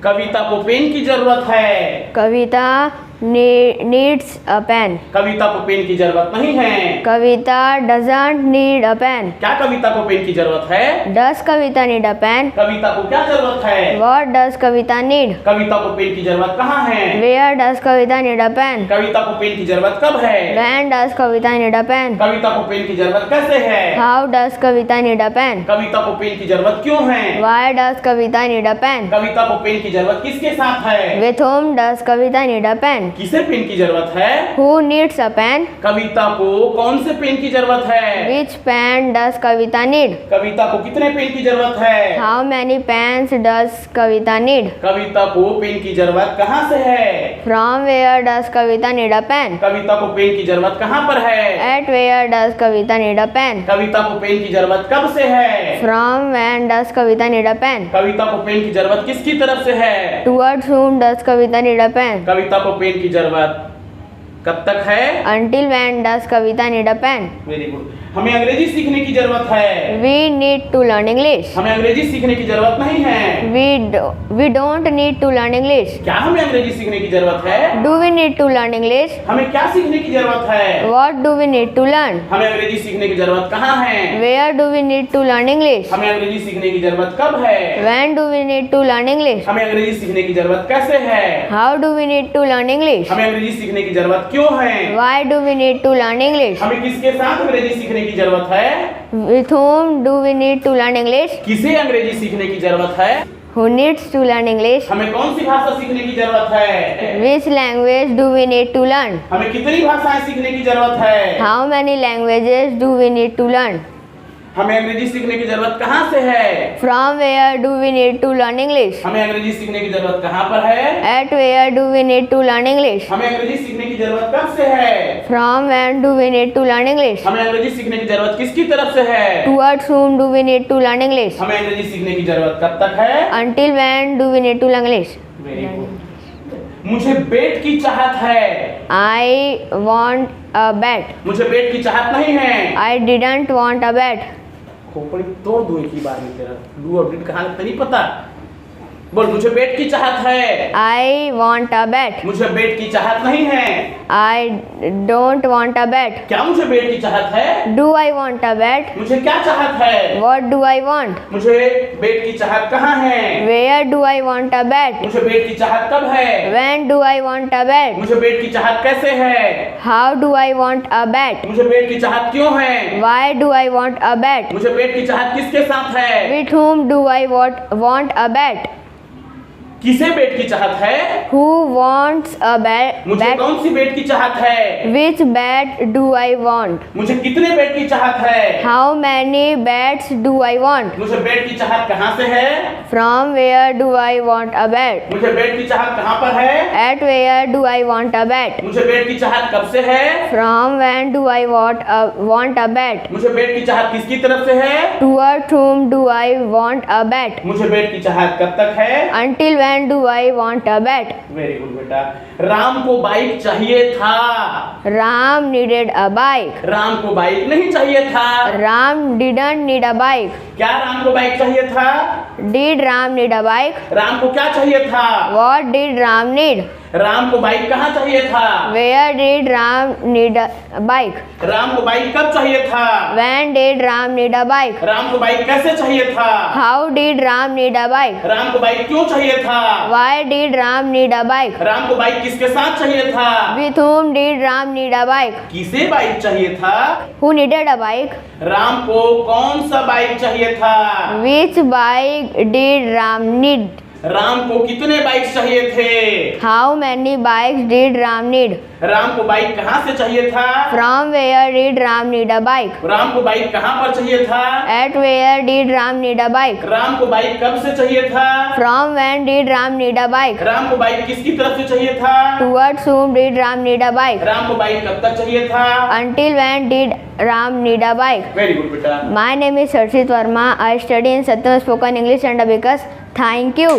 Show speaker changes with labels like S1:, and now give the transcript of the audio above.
S1: कविता को पेन की जरूरत है।
S2: कविता needs a pen.
S1: कविता को पेन की जरूरत नहीं है।
S2: कविता doesn't need a pen.
S1: क्या कविता को पेन की जरूरत है?
S2: Does Kavita need a pen?
S1: कविता को क्या जरूरत है?
S2: What does Kavita need?
S1: कविता को पेन की जरूरत कहाँ है?
S2: Where does Kavita need a pen?
S1: कविता को पेन की जरूरत कब है?
S2: When does Kavita need a pen?
S1: कविता को पेन की जरूरत कैसे है?
S2: How does Kavita need a pen?
S1: कविता को पेन की जरूरत क्यों है?
S2: Why does Kavita need a pen?
S1: कविता को पेन की जरूरत किसके साथ है?
S2: With whom does Kavita need a pen?
S1: किसे पेन की जरूरत है?
S2: Who needs a pen?
S1: कविता को कौन से पेन की जरूरत है?
S2: Which pen does Kavita need?
S1: कविता को कितने पेन की जरूरत है?
S2: How many pens does Kavita need?
S1: कविता को पेन की जरूरत कहाँ से है?
S2: From where does Kavita need a pen?
S1: कविता को पेन की जरूरत कहाँ पर है?
S2: At where does Kavita need a pen?
S1: कविता को पेन की जरूरत कब से है?
S2: From when does Kavita need a pen?
S1: कविता को पेन की जरूरत किसकी तरफ से है?
S2: Towards whom does Kavita need a pen?
S1: कविता को पेन की जरूरत कब तक है?
S2: Until when does Kavita need a pen?
S1: Very good. हमें अंग्रेजी सीखने की जरूरत है।
S2: We need to learn English.
S1: हमें अंग्रेजी सीखने की जरूरत नहीं है।
S2: We don't need to learn English.
S1: क्या हमें अंग्रेजी सीखने की जरूरत है?
S2: Do we need to learn English?
S1: हमें क्या सीखने की जरूरत है?
S2: What do we need to learn?
S1: हमें अंग्रेजी सीखने की जरूरत कहाँ है?
S2: Where do we need to learn English?
S1: हमें अंग्रेजी सीखने की जरूरत कब है?
S2: When do we need to learn English?
S1: हमें अंग्रेजी सीखने की जरूरत कैसे है?
S2: How do we need to learn English?
S1: हमें अंग्रेजी सीखने की जरूरत क्यों है?
S2: Why do we need to learn English?
S1: हमें किसके साथ अंग्रेजी सीखने की जरूरत है?
S2: With whom do we need to learn English?
S1: किसे अंग्रेजी सीखने की जरूरत है?
S2: Who needs to learn English?
S1: हमें कौन सी भाषा सीखने की जरूरत है?
S2: Which language do we need to learn?
S1: हमें कितनी भाषाएं सीखने की जरूरत है?
S2: How many languages do we need to learn?
S1: हमें अंग्रेजी सीखने की जरूरत कहाँ से है?
S2: From where do we need to learn English?
S1: हमें अंग्रेजी सीखने की जरूरत कहाँ पर है?
S2: At where do we need to learn English?
S1: हमें अंग्रेजी सीखने की जरूरत कब से है?
S2: From when do we need to learn English?
S1: हमें अंग्रेजी सीखने की जरूरत किसकी तरफ से है?
S2: Towards whom do we need to learn English?
S1: हमें अंग्रेजी सीखने की जरूरत कब तक है?
S2: Until when do we need to learn English?
S1: Very good. मुझे बेट की चाहत है।
S2: I want a bat.
S1: मुझे बेट की चाहत नहीं है।
S2: I didn't want a bat.
S1: खोपड़ी तोड़ दूं एक ही बार में तेरा। डू और डिड कहानी तो नहीं पता। बोल, मुझे बेट की चाहत है।
S2: I want a bat.
S1: मुझे बेट की चाहत नहीं है।
S2: I don't want a bat.
S1: क्या मुझे बेट की चाहत है?
S2: Do I want a bat?
S1: मुझे क्या चाहत है?
S2: What do I want?
S1: मुझे बेट की चाहत कहाँ है?
S2: Where do I want a bat?
S1: मुझे बेट की चाहत कब है?
S2: When do I want a bat?
S1: मुझे बेट की चाहत कैसे है?
S2: How do I want a bat?
S1: मुझे बेट की चाहत क्यों है?
S2: Why do I want a bat?
S1: मुझे बेट की चाहत किसके साथ है?
S2: With whom do I want a bat?
S1: किसे बेट की चाहत है?
S2: Who wants a bat?
S1: मुझे कौन सी बेट की चाहत है?
S2: Which bat do I want?
S1: मुझे कितने बेट की चाहत है?
S2: How many bats do I want?
S1: मुझे बेट की चाहत कहाँ से है?
S2: From where do I want a bat?
S1: मुझे बेट की चाहत कहाँ पर है?
S2: At where do I want a bat?
S1: मुझे बेट की चाहत कब से है?
S2: From when do I want a bat?
S1: मुझे बेट की चाहत किसकी तरफ से है?
S2: Toward whom do I want a bat?
S1: मुझे बेट की चाहत कब तक है?
S2: Until when do I want a bat?
S1: Very good बेटा। राम को बाइक चाहिए था।
S2: Ram needed a bike.
S1: Ram को बाइक नहीं चाहिए था।
S2: Ram didn't need a bike.
S1: क्या राम को बाइक चाहिए था?
S2: Did Ram need a bike?
S1: Ram को क्या चाहिए था?
S2: What did Ram need?
S1: Ram को बाइक कहाँ चाहिए था?
S2: Where did Ram need a bike?
S1: Ram को बाइक कब चाहिए था?
S2: When did Ram need a bike?
S1: Ram को बाइक कैसे चाहिए था?
S2: How did Ram need a bike?
S1: Ram को बाइक क्यों चाहिए था?
S2: Why did Ram need a bike?
S1: Ram को बाइक किसके साथ चाहिए था?
S2: With whom did Ram need a bike?
S1: किसे बाइक चाहिए था?
S2: Who needed a bike?
S1: Ram को कौन सा बाइक चाहिए था?
S2: Which bike did Ram need?
S1: Ram को कितने बाइक चाहिए थे?
S2: How many bikes did Ram need?
S1: Ram को बाइक कहाँ से चाहिए था?
S2: From where did Ram need a bike?
S1: Ram को बाइक कहाँ पर चाहिए था?
S2: At where did Ram need a bike?
S1: Ram को बाइक कब से चाहिए था?
S2: From when did Ram need a bike?
S1: Ram को बाइक किसकी तरफ से चाहिए था?
S2: Towards whom did Ram need a bike?
S1: Ram को बाइक कब तक चाहिए था?
S2: Until when did Ram need a bike?
S1: Very good बेटा।
S2: My name is Sarshit Verma. I study in Satyam Spoken English and Abacus. Thank you.